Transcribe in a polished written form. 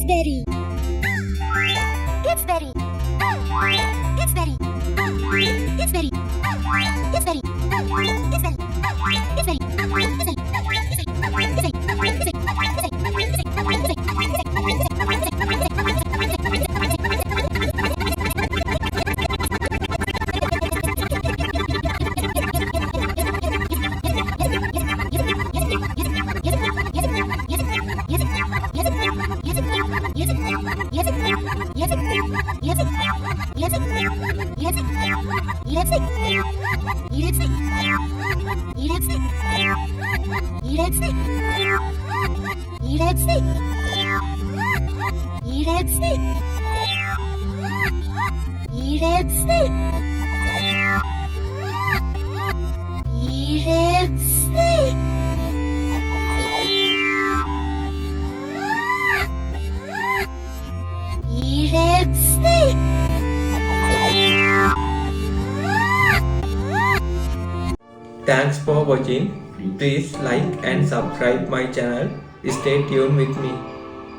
Kidsberry. Kidsberry. Kidsberry. Kidsberry. Kidsberry. Thanks for watching. Please like and subscribe my channel. Stay tuned with me.